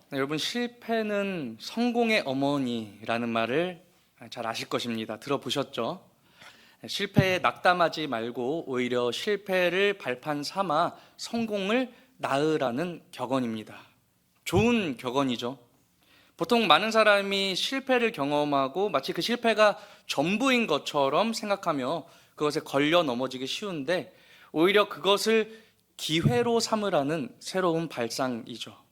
네, 여러분, 실패는 성공의 어머니라는 말을 잘 아실 것입니다. 들어보셨죠? 실패에 낙담하지 말고 오히려 실패를 발판 삼아 성공을 낳으라는 격언입니다. 좋은 격언이죠. 보통 많은 사람이 실패를 경험하고 마치 그 실패가 전부인 것처럼 생각하며 그것에 걸려 넘어지기 쉬운데, 오히려 그것을 기회로 삼으라는 새로운 발상이죠.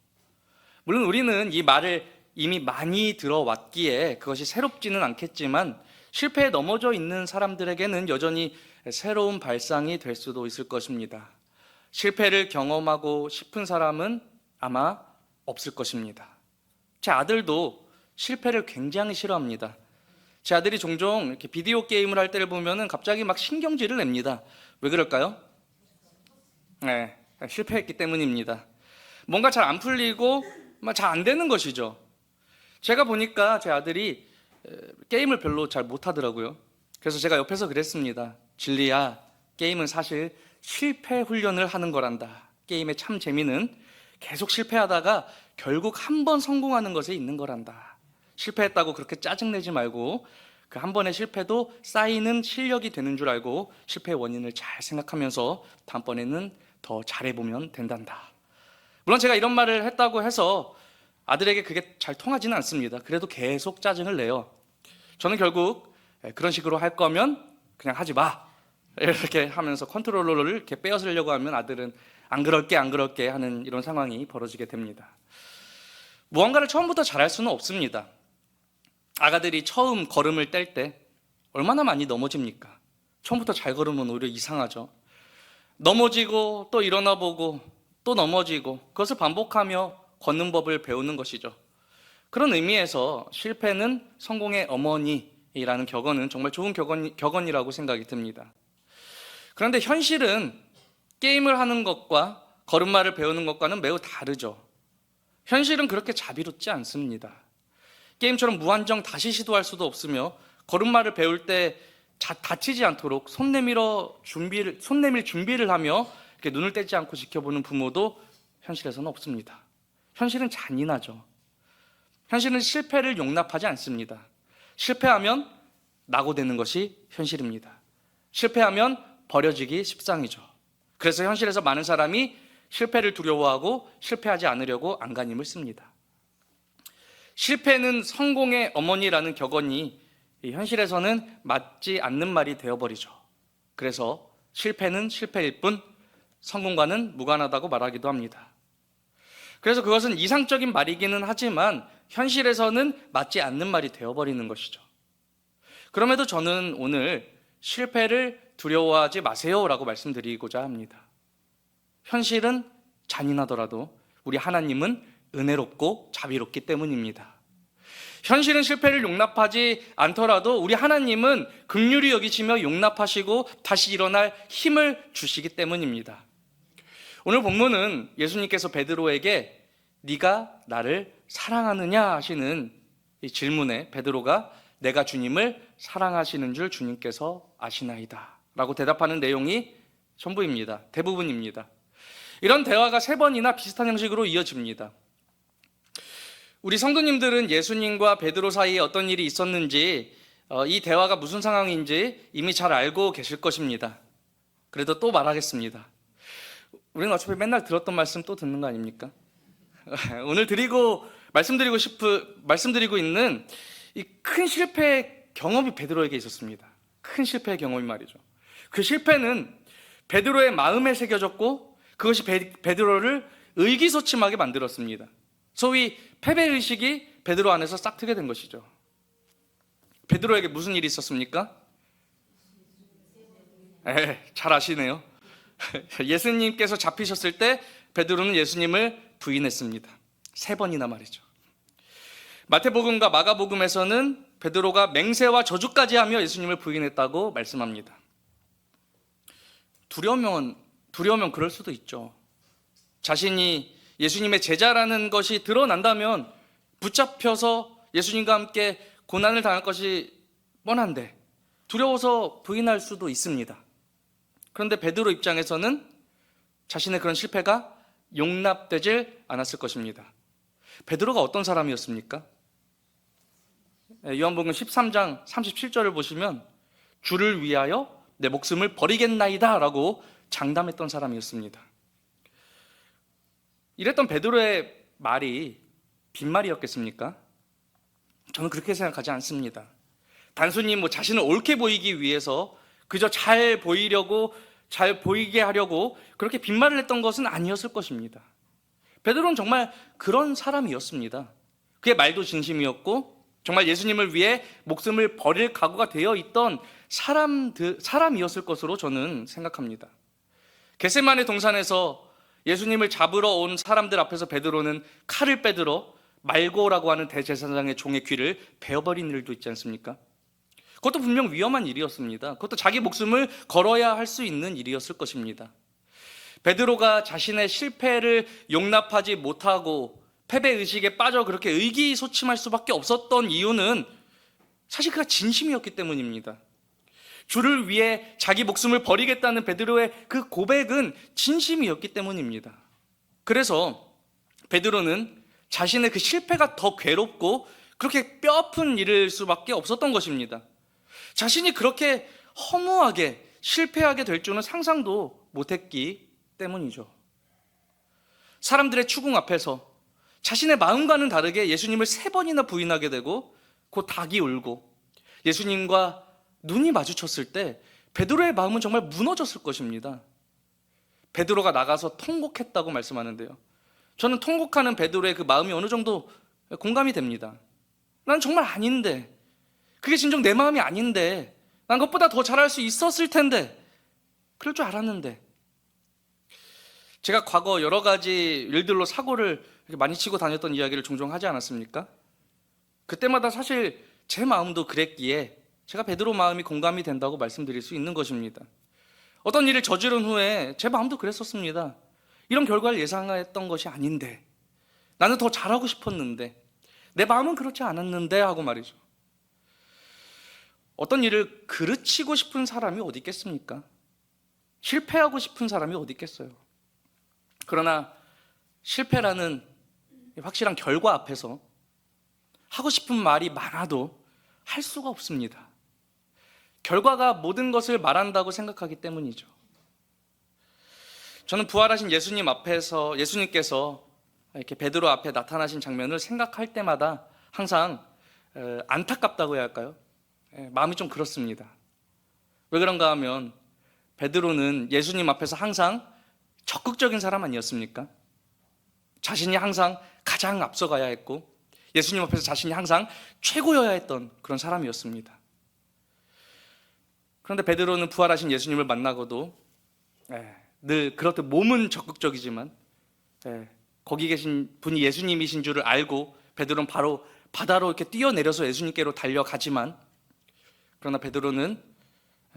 물론 우리는 이 말을 이미 많이 들어왔기에 그것이 새롭지는 않겠지만, 실패에 넘어져 있는 사람들에게는 여전히 새로운 발상이 될 수도 있을 것입니다. 실패를 경험하고 싶은 사람은 아마 없을 것입니다. 제 아들도 실패를 굉장히 싫어합니다. 제 아들이 종종 이렇게 비디오 게임을 할 때를 보면은 갑자기 막 신경질을 냅니다. 왜 그럴까요? 네, 실패했기 때문입니다. 뭔가 잘 안 풀리고 잘 안 되는 것이죠. 제가 보니까 제 아들이 게임을 별로 잘 못하더라고요. 그래서 제가 옆에서 그랬습니다. 진리야, 게임은 사실 실패 훈련을 하는 거란다. 게임의 참 재미는 계속 실패하다가 결국 한 번 성공하는 것에 있는 거란다. 실패했다고 그렇게 짜증내지 말고 그 한 번의 실패도 쌓이는 실력이 되는 줄 알고 실패의 원인을 잘 생각하면서 다음번에는 더 잘해보면 된단다. 물론 제가 이런 말을 했다고 해서 아들에게 그게 잘 통하지는 않습니다. 그래도 계속 짜증을 내요. 저는 결국 그런 식으로 할 거면 그냥 하지 마, 이렇게 하면서 컨트롤러를 이렇게 빼앗으려고 하면 아들은 안 그럴게 하는 이런 상황이 벌어지게 됩니다. 무언가를 처음부터 잘할 수는 없습니다. 아가들이 처음 걸음을 뗄 때 얼마나 많이 넘어집니까? 처음부터 잘 걸으면 오히려 이상하죠. 넘어지고 또 일어나 보고 또 넘어지고, 그것을 반복하며 걷는 법을 배우는 것이죠. 그런 의미에서 실패는 성공의 어머니라는 격언은 정말 좋은 격언이라고 생각이 듭니다. 그런데 현실은 게임을 하는 것과 걸음마를 배우는 것과는 매우 다르죠. 현실은 그렇게 자비롭지 않습니다. 게임처럼 무한정 다시 시도할 수도 없으며, 걸음마를 배울 때 다치지 않도록 손 내밀 준비를 하며 이렇게 눈을 떼지 않고 지켜보는 부모도 현실에서는 없습니다. 현실은 잔인하죠. 현실은 실패를 용납하지 않습니다. 실패하면 낙오되는 것이 현실입니다. 실패하면 버려지기 십상이죠. 그래서 현실에서 많은 사람이 실패를 두려워하고 실패하지 않으려고 안간힘을 씁니다. 실패는 성공의 어머니라는 격언이 현실에서는 맞지 않는 말이 되어버리죠. 그래서 실패는 실패일 뿐 성공과는 무관하다고 말하기도 합니다. 그래서 그것은 이상적인 말이기는 하지만 현실에서는 맞지 않는 말이 되어버리는 것이죠. 그럼에도 저는 오늘 실패를 두려워하지 마세요라고 말씀드리고자 합니다. 현실은 잔인하더라도 우리 하나님은 은혜롭고 자비롭기 때문입니다. 현실은 실패를 용납하지 않더라도 우리 하나님은 긍휼히 여기시며 용납하시고 다시 일어날 힘을 주시기 때문입니다. 오늘 본문은 예수님께서 베드로에게 네가 나를 사랑하느냐 하시는 이 질문에 베드로가 내가 주님을 사랑하시는 줄 주님께서 아시나이다 라고 대답하는 내용이 전부입니다. 대부분입니다. 이런 대화가 3번이나 비슷한 형식으로 이어집니다. 우리 성도님들은 예수님과 베드로 사이에 어떤 일이 있었는지, 이 대화가 무슨 상황인지 이미 잘 알고 계실 것입니다. 그래도 또 말하겠습니다. 우리는 어차피 맨날 들었던 말씀 또 듣는 거 아닙니까? 오늘 말씀드리고 있는 이 큰 실패의 경험이 베드로에게 있었습니다. 큰 실패의 경험이 말이죠. 그 실패는 베드로의 마음에 새겨졌고 그것이 베드로를 의기소침하게 만들었습니다. 소위 패배의식이 베드로 안에서 싹트게 된 것이죠. 베드로에게 무슨 일이 있었습니까? 잘 아시네요. 예수님께서 잡히셨을 때 베드로는 예수님을 부인했습니다. 3번이나 말이죠. 마태복음과 마가복음에서는 베드로가 맹세와 저주까지 하며 예수님을 부인했다고 말씀합니다. 두려우면 그럴 수도 있죠. 자신이 예수님의 제자라는 것이 드러난다면 붙잡혀서 예수님과 함께 고난을 당할 것이 뻔한데 두려워서 부인할 수도 있습니다. 그런데 베드로 입장에서는 자신의 그런 실패가 용납되질 않았을 것입니다. 베드로가 어떤 사람이었습니까? 요한복음 13장 37절을 보시면 주를 위하여 내 목숨을 버리겠나이다 라고 장담했던 사람이었습니다. 이랬던 베드로의 말이 빈말이었겠습니까? 저는 그렇게 생각하지 않습니다. 단순히 자신을 옳게 보이기 위해서 그저 잘 보이려고, 잘 보이게 하려고 그렇게 빈말을 했던 것은 아니었을 것입니다. 베드로는 정말 그런 사람이었습니다. 그의 말도 진심이었고 정말 예수님을 위해 목숨을 버릴 각오가 되어 있던 사람이었을 것으로 저는 생각합니다. 겟세마네 동산에서 예수님을 잡으러 온 사람들 앞에서 베드로는 칼을 빼들어 말고라고 하는 대제사장의 종의 귀를 베어버린 일도 있지 않습니까? 그것도 분명 위험한 일이었습니다. 그것도 자기 목숨을 걸어야 할 수 있는 일이었을 것입니다. 베드로가 자신의 실패를 용납하지 못하고 패배의식에 빠져 그렇게 의기소침할 수밖에 없었던 이유는 사실 그가 진심이었기 때문입니다. 주를 위해 자기 목숨을 버리겠다는 베드로의 그 고백은 진심이었기 때문입니다. 그래서 베드로는 자신의 그 실패가 더 괴롭고 그렇게 뼈아픈 일일 수밖에 없었던 것입니다. 자신이 그렇게 허무하게 실패하게 될 줄은 상상도 못했기 때문이죠. 사람들의 추궁 앞에서 자신의 마음과는 다르게 예수님을 3번이나 부인하게 되고 곧 닭이 울고 예수님과 눈이 마주쳤을 때 베드로의 마음은 정말 무너졌을 것입니다. 베드로가 나가서 통곡했다고 말씀하는데요, 저는 통곡하는 베드로의 그 마음이 어느 정도 공감이 됩니다. 난 정말 아닌데, 그게 진정 내 마음이 아닌데, 난 그것보다 더 잘할 수 있었을 텐데, 그럴 줄 알았는데. 제가 과거 여러 가지 일들로 사고를 많이 치고 다녔던 이야기를 종종 하지 않았습니까? 그때마다 사실 제 마음도 그랬기에 제가 베드로 마음이 공감이 된다고 말씀드릴 수 있는 것입니다. 어떤 일을 저지른 후에 제 마음도 그랬었습니다. 이런 결과를 예상했던 것이 아닌데, 나는 더 잘하고 싶었는데, 내 마음은 그렇지 않았는데 하고 말이죠. 어떤 일을 그르치고 싶은 사람이 어디 있겠습니까? 실패하고 싶은 사람이 어디 있겠어요? 그러나 실패라는 확실한 결과 앞에서 하고 싶은 말이 많아도 할 수가 없습니다. 결과가 모든 것을 말한다고 생각하기 때문이죠. 저는 부활하신 예수님 앞에서 예수님께서 이렇게 베드로 앞에 나타나신 장면을 생각할 때마다 항상 안타깝다고 해야 할까요? 마음이 좀 그렇습니다. 왜 그런가 하면 베드로는 예수님 앞에서 항상 적극적인 사람 아니었습니까? 자신이 항상 가장 앞서가야 했고 예수님 앞에서 자신이 항상 최고여야 했던 그런 사람이었습니다. 그런데 베드로는 부활하신 예수님을 만나고도 늘 그렇듯 몸은 적극적이지만 거기 계신 분이 예수님이신 줄을 알고 베드로는 바로 바다로 이렇게 뛰어내려서 예수님께로 달려가지만, 그러나 베드로는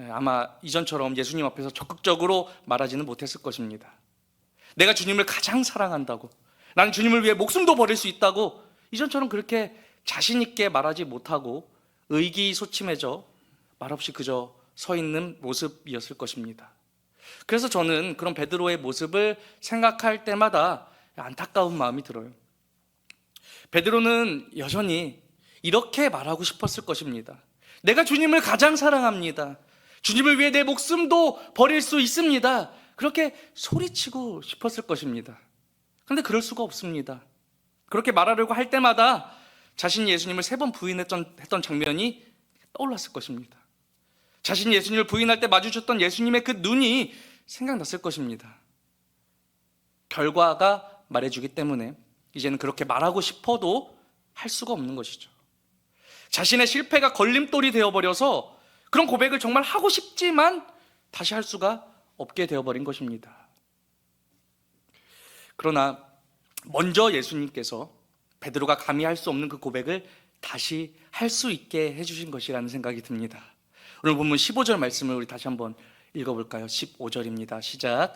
아마 이전처럼 예수님 앞에서 적극적으로 말하지는 못했을 것입니다. 내가 주님을 가장 사랑한다고, 나는 주님을 위해 목숨도 버릴 수 있다고 이전처럼 그렇게 자신 있게 말하지 못하고 의기소침해져 말없이 그저 서 있는 모습이었을 것입니다. 그래서 저는 그런 베드로의 모습을 생각할 때마다 안타까운 마음이 들어요. 베드로는 여전히 이렇게 말하고 싶었을 것입니다. 내가 주님을 가장 사랑합니다. 주님을 위해 내 목숨도 버릴 수 있습니다. 그렇게 소리치고 싶었을 것입니다. 그런데 그럴 수가 없습니다. 그렇게 말하려고 할 때마다 자신이 예수님을 3번 부인했던 장면이 떠올랐을 것입니다. 자신이 예수님을 부인할 때 마주쳤던 예수님의 그 눈이 생각났을 것입니다. 결과가 말해주기 때문에 이제는 그렇게 말하고 싶어도 할 수가 없는 것이죠. 자신의 실패가 걸림돌이 되어버려서 그런 고백을 정말 하고 싶지만 다시 할 수가 없게 되어버린 것입니다. 그러나 먼저 예수님께서 베드로가 감히 할 수 없는 그 고백을 다시 할 수 있게 해주신 것이라는 생각이 듭니다. 오늘 본문 15절 말씀을 우리 다시 한번 읽어볼까요? 15절입니다. 시작.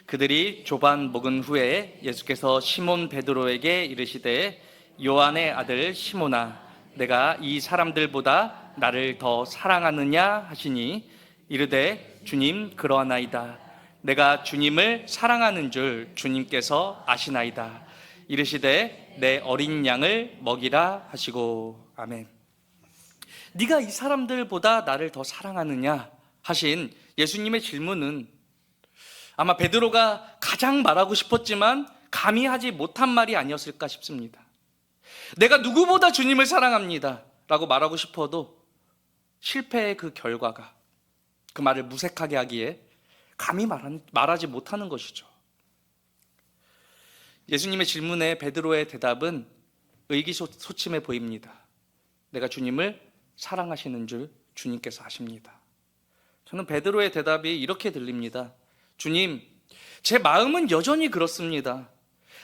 그들이 조반 먹은 후에 예수께서 시몬 베드로에게 이르시되 요한의 아들 시몬아, 내가 이 사람들보다 나를 더 사랑하느냐 하시니 이르되 주님 그러하나이다. 내가 주님을 사랑하는 줄 주님께서 아시나이다. 이르시되 내 어린 양을 먹이라 하시고. 아멘. 네가 이 사람들보다 나를 더 사랑하느냐 하신 예수님의 질문은 아마 베드로가 가장 말하고 싶었지만 감히 하지 못한 말이 아니었을까 싶습니다. 내가 누구보다 주님을 사랑합니다 라고 말하고 싶어도 실패의 그 결과가 그 말을 무색하게 하기에 감히 말하지 못하는 것이죠. 예수님의 질문에 베드로의 대답은 의기소침해 보입니다. 내가 주님을 사랑하시는 줄 주님께서 아십니다. 저는 베드로의 대답이 이렇게 들립니다. 주님, 제 마음은 여전히 그렇습니다.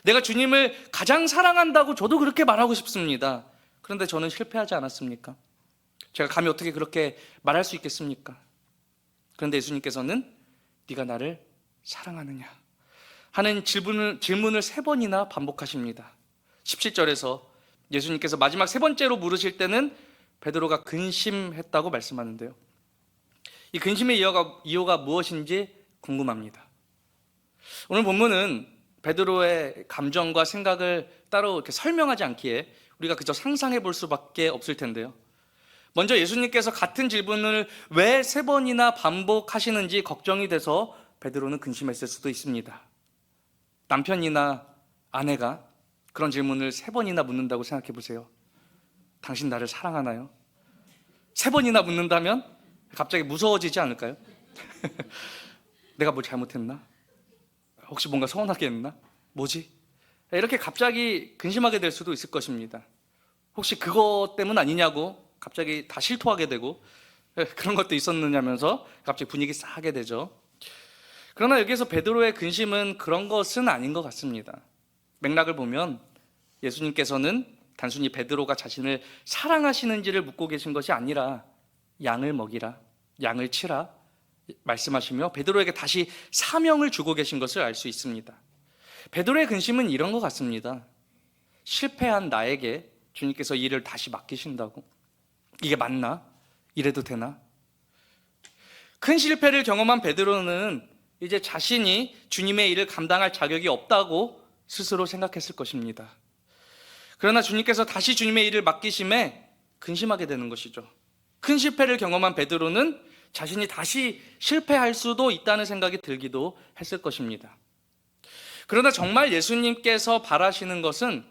내가 주님을 가장 사랑한다고 저도 그렇게 말하고 싶습니다. 그런데 저는 실패하지 않았습니까? 제가 감히 어떻게 그렇게 말할 수 있겠습니까? 그런데 예수님께서는 네가 나를 사랑하느냐 하는 질문을 3번이나 반복하십니다. 17절에서 예수님께서 마지막 3번째로 물으실 때는 베드로가 근심했다고 말씀하는데요. 이 근심의 이유가 무엇인지 궁금합니다. 오늘 본문은 베드로의 감정과 생각을 따로 이렇게 설명하지 않기에 우리가 그저 상상해 볼 수밖에 없을 텐데요. 먼저 예수님께서 같은 질문을 왜 3번이나 반복하시는지 걱정이 돼서 베드로는 근심했을 수도 있습니다. 남편이나 아내가 그런 질문을 3번이나 묻는다고 생각해 보세요. 당신 나를 사랑하나요? 3번이나 묻는다면 갑자기 무서워지지 않을까요? 내가 뭘 잘못했나? 혹시 뭔가 서운하게 했나? 뭐지? 이렇게 갑자기 근심하게 될 수도 있을 것입니다. 혹시 그것 때문 아니냐고 갑자기 다 실토하게 되고 그런 것도 있었느냐면서 갑자기 분위기 싸하게 되죠. 그러나 여기서 베드로의 근심은 그런 것은 아닌 것 같습니다. 맥락을 보면 예수님께서는 단순히 베드로가 자신을 사랑하시는지를 묻고 계신 것이 아니라 양을 먹이라, 양을 치라 말씀하시며 베드로에게 다시 사명을 주고 계신 것을 알 수 있습니다. 베드로의 근심은 이런 것 같습니다. 실패한 나에게 주님께서 일을 다시 맡기신다고? 이게 맞나? 이래도 되나? 큰 실패를 경험한 베드로는 이제 자신이 주님의 일을 감당할 자격이 없다고 스스로 생각했을 것입니다. 그러나 주님께서 다시 주님의 일을 맡기심에 근심하게 되는 것이죠. 큰 실패를 경험한 베드로는 자신이 다시 실패할 수도 있다는 생각이 들기도 했을 것입니다. 그러나 정말 예수님께서 바라시는 것은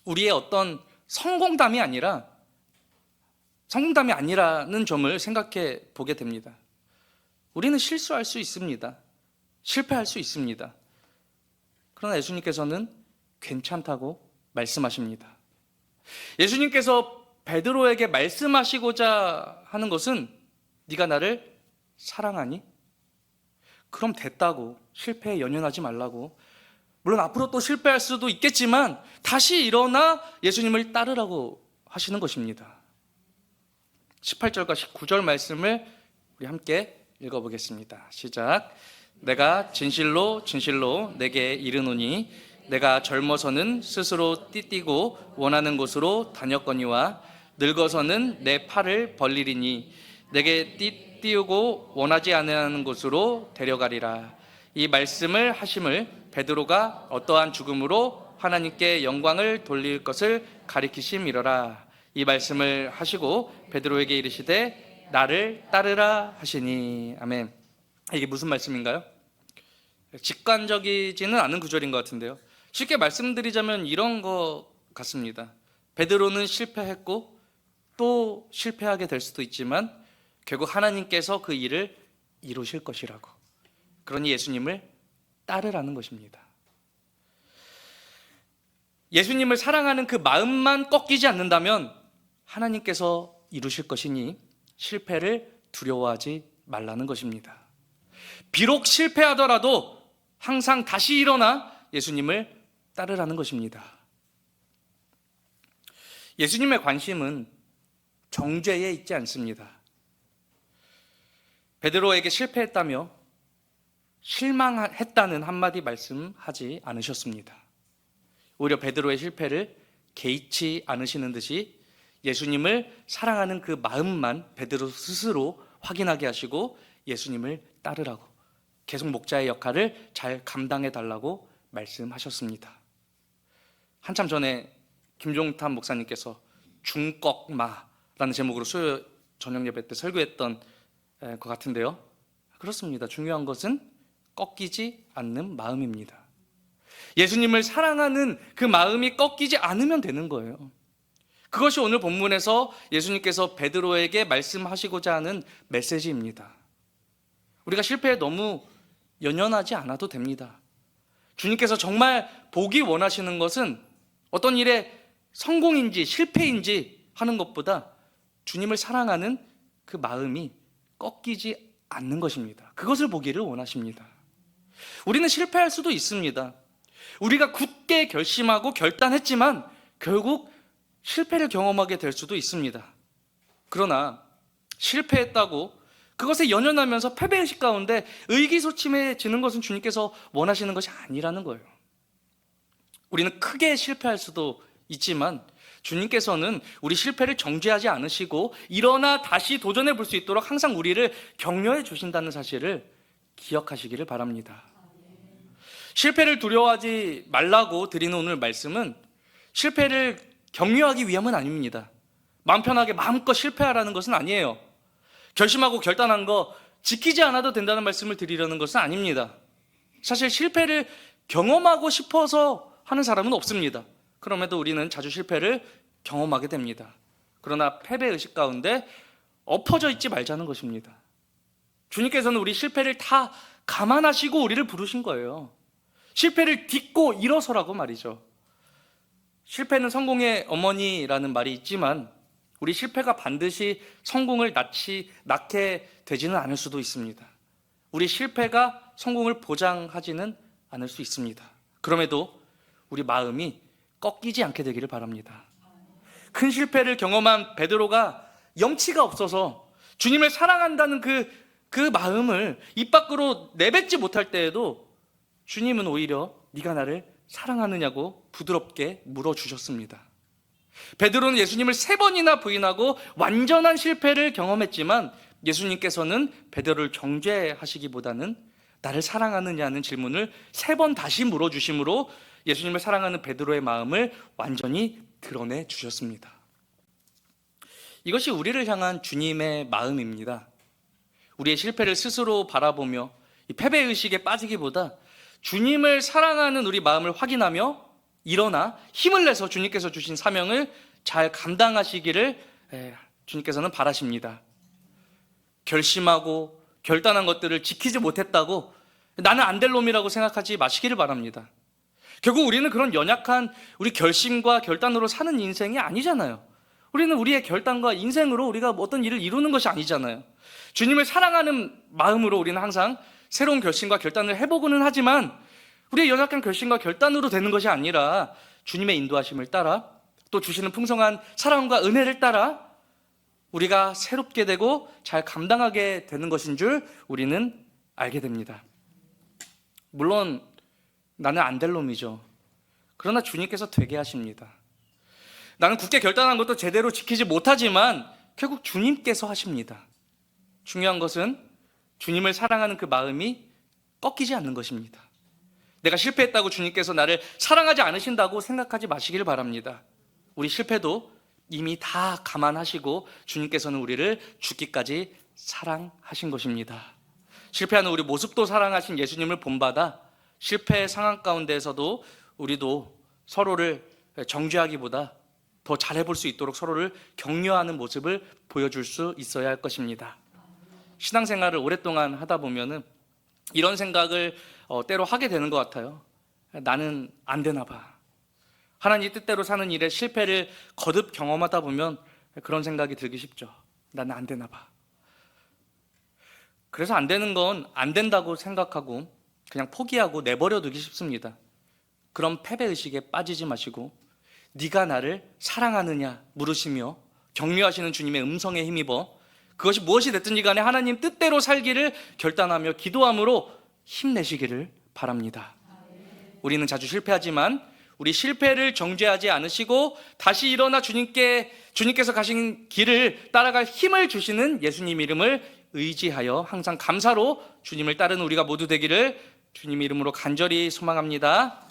우리의 어떤 성공담이 아니라는 점을 생각해 보게 됩니다. 우리는 실수할 수 있습니다. 실패할 수 있습니다. 그러나 예수님께서는 괜찮다고 말씀하십니다. 예수님께서 베드로에게 말씀하시고자 하는 것은 네가 나를 사랑하니? 그럼 됐다고, 실패에 연연하지 말라고. 물론 앞으로 또 실패할 수도 있겠지만 다시 일어나 예수님을 따르라고 하시는 것입니다. 18절과 19절 말씀을 우리 함께 읽어보겠습니다. 시작. 내가 진실로 진실로 내게 이르노니 내가 젊어서는 스스로 띠띠고 원하는 곳으로 다녔거니와 늙어서는 내 팔을 벌리리니 내게 띠띠우고 원하지 않는 곳으로 데려가리라. 이 말씀을 하심을 베드로가 어떠한 죽음으로 하나님께 영광을 돌릴 것을 가리키심이로라. 이 말씀을 하시고 베드로에게 이르시되 나를 따르라 하시니. 아멘. 이게 무슨 말씀인가요? 직관적이지는 않은 구절인 것 같은데요. 쉽게 말씀드리자면 이런 것 같습니다. 베드로는 실패했고 또 실패하게 될 수도 있지만 결국 하나님께서 그 일을 이루실 것이라고. 그러니 예수님을 따르라는 것입니다. 예수님을 사랑하는 그 마음만 꺾이지 않는다면 하나님께서 이루실 것이니 실패를 두려워하지 말라는 것입니다. 비록 실패하더라도 항상 다시 일어나 예수님을 따르라는 것입니다. 예수님의 관심은 정죄에 있지 않습니다. 베드로에게 실패했다며 실망했다는 한마디 말씀하지 않으셨습니다. 오히려 베드로의 실패를 개의치 않으시는 듯이 예수님을 사랑하는 그 마음만 베드로 스스로 확인하게 하시고 예수님을 따르라고, 계속 목자의 역할을 잘 감당해 달라고 말씀하셨습니다. 한참 전에 김종탄 목사님께서 중꺾마라는 제목으로 수요 저녁 예배 때 설교했던 것 같은데요. 그렇습니다. 중요한 것은 꺾이지 않는 마음입니다. 예수님을 사랑하는 그 마음이 꺾이지 않으면 되는 거예요. 그것이 오늘 본문에서 예수님께서 베드로에게 말씀하시고자 하는 메시지입니다. 우리가 실패에 너무 연연하지 않아도 됩니다. 주님께서 정말 보기 원하시는 것은 어떤 일에 성공인지 실패인지 하는 것보다 주님을 사랑하는 그 마음이 꺾이지 않는 것입니다. 그것을 보기를 원하십니다. 우리는 실패할 수도 있습니다. 우리가 굳게 결심하고 결단했지만 결국 실패를 경험하게 될 수도 있습니다. 그러나 실패했다고 그것에 연연하면서 패배의식 가운데 의기소침해지는 것은 주님께서 원하시는 것이 아니라는 거예요. 우리는 크게 실패할 수도 있지만 주님께서는 우리 실패를 정죄하지 않으시고 일어나 다시 도전해 볼 수 있도록 항상 우리를 격려해 주신다는 사실을 기억하시기를 바랍니다. 실패를 두려워하지 말라고 드리는 오늘 말씀은 실패를 격려하기 위함은 아닙니다. 마음 편하게 마음껏 실패하라는 것은 아니에요. 결심하고 결단한 거 지키지 않아도 된다는 말씀을 드리려는 것은 아닙니다. 사실 실패를 경험하고 싶어서 하는 사람은 없습니다. 그럼에도 우리는 자주 실패를 경험하게 됩니다. 그러나 패배의식 가운데 엎어져 있지 말자는 것입니다. 주님께서는 우리 실패를 다 감안하시고 우리를 부르신 거예요. 실패를 딛고 일어서라고 말이죠. 실패는 성공의 어머니라는 말이 있지만 우리 실패가 반드시 성공을 낳게 되지는 않을 수도 있습니다. 우리 실패가 성공을 보장하지는 않을 수 있습니다. 그럼에도 우리 마음이 꺾이지 않게 되기를 바랍니다. 큰 실패를 경험한 베드로가 염치가 없어서 주님을 사랑한다는 그 마음을 입 밖으로 내뱉지 못할 때에도 주님은 오히려 네가 나를 사랑하느냐고 부드럽게 물어주셨습니다. 베드로는 예수님을 3번이나 부인하고 완전한 실패를 경험했지만 예수님께서는 베드로를 정죄하시기보다는 나를 사랑하느냐는 질문을 3번 다시 물어주심으로 예수님을 사랑하는 베드로의 마음을 완전히 드러내 주셨습니다. 이것이 우리를 향한 주님의 마음입니다. 우리의 실패를 스스로 바라보며 이 패배의식에 빠지기보다 주님을 사랑하는 우리 마음을 확인하며 일어나 힘을 내서 주님께서 주신 사명을 잘 감당하시기를 주님께서는 바라십니다. 결심하고 결단한 것들을 지키지 못했다고 나는 안 될 놈이라고 생각하지 마시기를 바랍니다. 결국 우리는 그런 연약한 우리 결심과 결단으로 사는 인생이 아니잖아요. 우리는 우리의 결단과 인생으로 우리가 어떤 일을 이루는 것이 아니잖아요. 주님을 사랑하는 마음으로 우리는 항상 새로운 결심과 결단을 해보고는 하지만 우리의 연약한 결심과 결단으로 되는 것이 아니라 주님의 인도하심을 따라 또 주시는 풍성한 사랑과 은혜를 따라 우리가 새롭게 되고 잘 감당하게 되는 것인 줄 우리는 알게 됩니다. 물론 나는 안 될 놈이죠. 그러나 주님께서 되게 하십니다. 나는 굳게 결단한 것도 제대로 지키지 못하지만 결국 주님께서 하십니다. 중요한 것은 주님을 사랑하는 그 마음이 꺾이지 않는 것입니다. 내가 실패했다고 주님께서 나를 사랑하지 않으신다고 생각하지 마시기를 바랍니다. 우리 실패도 이미 다 감안하시고 주님께서는 우리를 죽기까지 사랑하신 것입니다. 실패하는 우리 모습도 사랑하신 예수님을 본받아 실패의 상황 가운데에서도 우리도 서로를 정죄하기보다 더 잘해볼 수 있도록 서로를 격려하는 모습을 보여줄 수 있어야 할 것입니다. 신앙생활을 오랫동안 하다 보면은 이런 생각을 때로 하게 되는 것 같아요. 나는 안 되나 봐. 하나님 뜻대로 사는 일에 실패를 거듭 경험하다 보면 그런 생각이 들기 쉽죠. 나는 안 되나 봐. 그래서 안 되는 건 안 된다고 생각하고 그냥 포기하고 내버려 두기 쉽습니다. 그런 패배의식에 빠지지 마시고 네가 나를 사랑하느냐 물으시며 격려하시는 주님의 음성에 힘입어 그것이 무엇이 됐든지 간에 하나님 뜻대로 살기를 결단하며 기도함으로 힘내시기를 바랍니다. 우리는 자주 실패하지만 우리 실패를 정죄하지 않으시고 다시 일어나 주님께서 가신 길을 따라갈 힘을 주시는 예수님 이름을 의지하여 항상 감사로 주님을 따르는 우리가 모두 되기를 주님 이름으로 간절히 소망합니다.